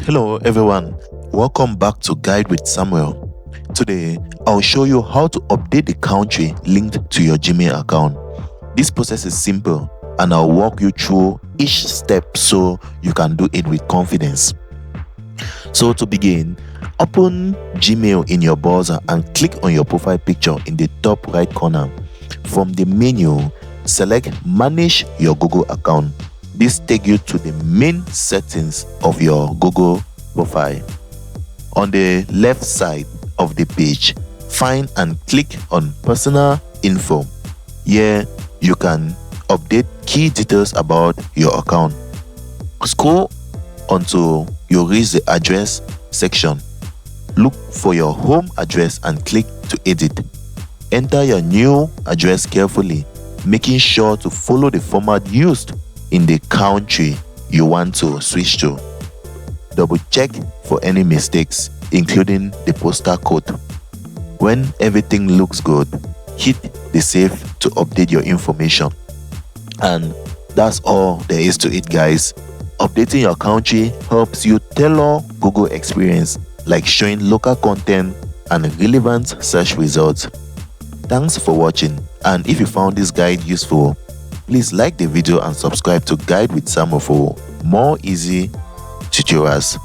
Hello everyone, welcome back to Guide with Samuel. Today, I'll show you how to update the country linked to your Gmail account. This process is simple and I'll walk you through each step so you can do it with confidence. So to begin, open Gmail in your browser and click on your profile picture in the top right corner. From the menu, select Manage your Google account. This takes you to the main settings of your Google profile. On the left side of the page, find and click on Personal Info. Here, you can update key details about your account. Scroll until you reach the address section. Look for your home address and click to edit. Enter your new address carefully, making sure to follow the format used in the country you want to switch to. Double check for any mistakes, including the postal code. When everything looks good, hit the save to update your information. And that's all there is to it, guys. Updating your country helps you tailor Google experience, like showing local content and relevant search results. Thanks for watching, and if you found this guide useful, please like the video and subscribe to Guide with Samuel for more easy tutorials.